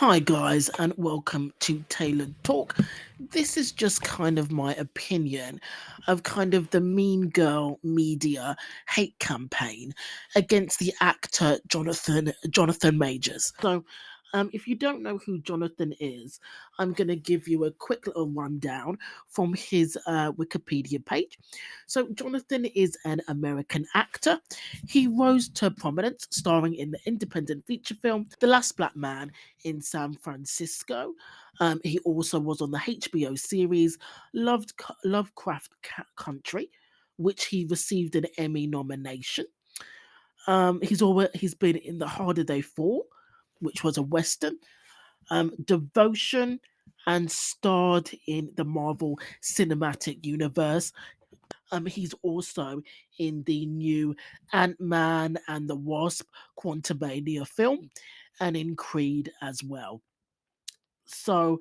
Hi, guys, and welcome to Tailored Talk. This is just kind of my opinion of kind of the Mean Girl media hate campaign against the actor Jonathan Majors. If you don't know who Jonathan is, I'm going to give you a quick little rundown from his Wikipedia page. So, Jonathan is an American actor. He rose to prominence starring in the independent feature film The Last Black Man in San Francisco. He also was on the HBO series Lovecraft Country, which he received an Emmy nomination. He's been in The Harder Day Fall, which was a western, Devotion, and starred in the Marvel Cinematic Universe. He's also in the new Ant-Man and the Wasp Quantumania film, and in Creed as well. So,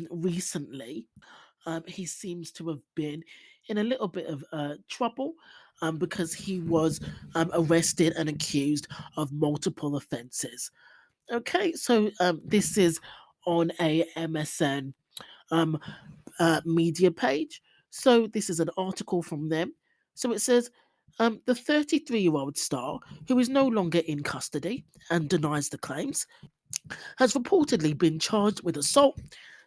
recently, he seems to have been in a little bit of trouble because he was arrested and accused of multiple offences. Okay, so this is on a MSN um, media page. So this is an article from them. So it says the 33-year-old star, who is no longer in custody and denies the claims, has reportedly been charged with assault,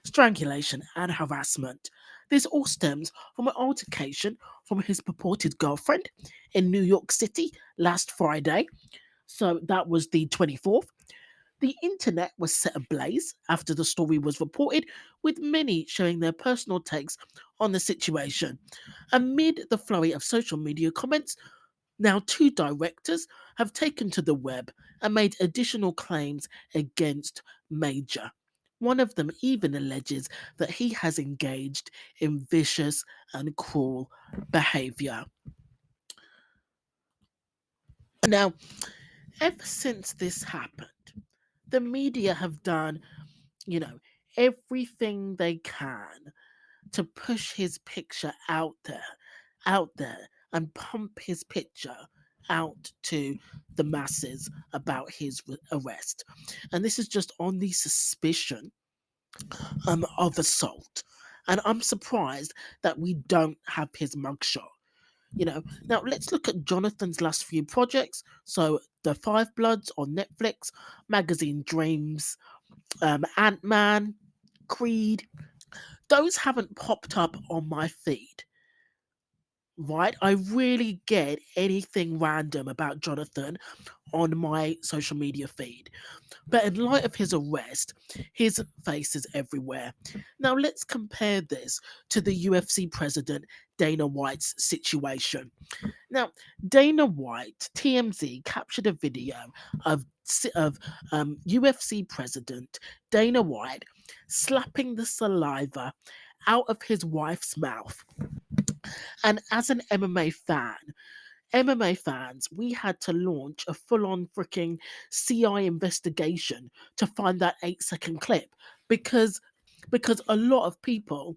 strangulation, and harassment. This all stems from an altercation from his purported girlfriend in New York City last Friday. So that was the 24th. The internet was set ablaze after the story was reported, with many sharing their personal takes on the situation. Amid the flurry of social media comments, now two directors have taken to the web and made additional claims against Major. One of them even alleges that he has engaged in vicious and cruel behavior. Now, ever since this happened, the media have done, you know, everything they can to push his picture out there, and pump his picture out to the masses about his arrest. And this is just on the suspicion of assault. And I'm surprised that we don't have his mugshot. Now let's look at Jonathan's last few projects. So, The Five Bloods on Netflix, Magazine Dreams, Ant Man, Creed. Those haven't popped up on my feed, right? I really get anything random about Jonathan on my social media feed. But in light of his arrest, his face is everywhere. Now, let's compare this to the UFC president Dana White's situation. Now, Dana White, TMZ, captured a video of, UFC president Dana White slapping the saliva out of his wife's mouth. And as an MMA fans, we had to launch a full on freaking CI investigation to find that 8-second clip because a lot of people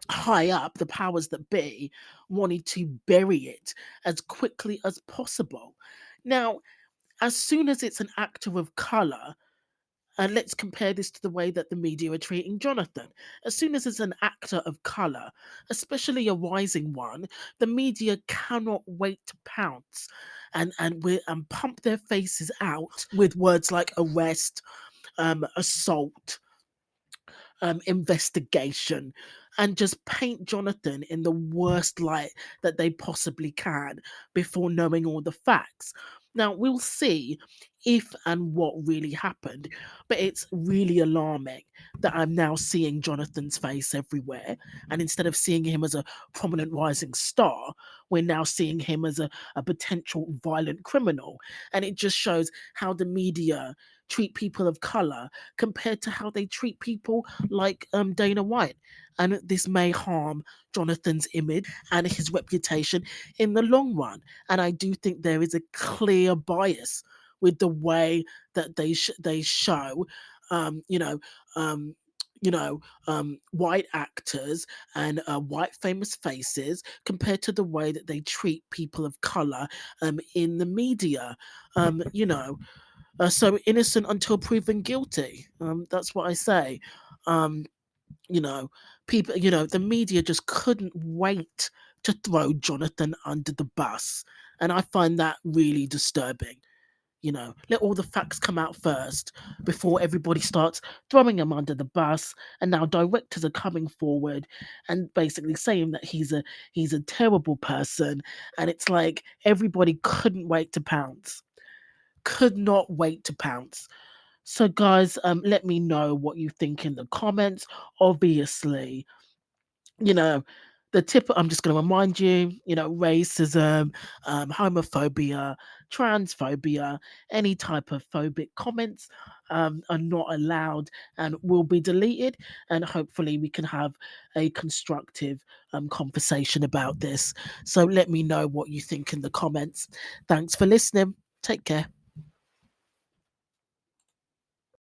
high up, the powers that be, wanted to bury it as quickly as possible. Now, as soon as it's an actor of color, and let's compare this to the way that the media are treating Jonathan. As soon as it's an actor of colour, especially a rising one, the media cannot wait to pounce and pump their faces out with words like arrest, assault, investigation, and just paint Jonathan in the worst light that they possibly can before knowing all the facts. Now, we'll see if and what really happened, but it's really alarming that I'm now seeing Jonathan's face everywhere. And instead of seeing him as a prominent rising star, we're now seeing him as a potential violent criminal. And it just shows how the media treat people of color compared to how they treat people like Dana White. And this may harm Jonathan's image and his reputation in the long run. And I do think there is a clear bias with the way that they show, um, you know, um, white actors and white famous faces compared to the way that they treat people of color in the media. You know, So innocent until proven guilty. That's what I say. Um, you know, people, the media just couldn't wait to throw Jonathan under the bus. And I find that really disturbing. Let all the facts come out first before everybody starts throwing him under the bus. And now directors are coming forward and basically saying that he's a terrible person. And it's like everybody couldn't wait to pounce. Could not wait to pounce. So, guys, let me know what you think in the comments. Obviously, you know, the tip. I'm just going to remind you. Racism, homophobia, transphobia, any type of phobic comments are not allowed and will be deleted. And hopefully, we can have a constructive conversation about this. So, let me know what you think in the comments. Thanks for listening. Take care.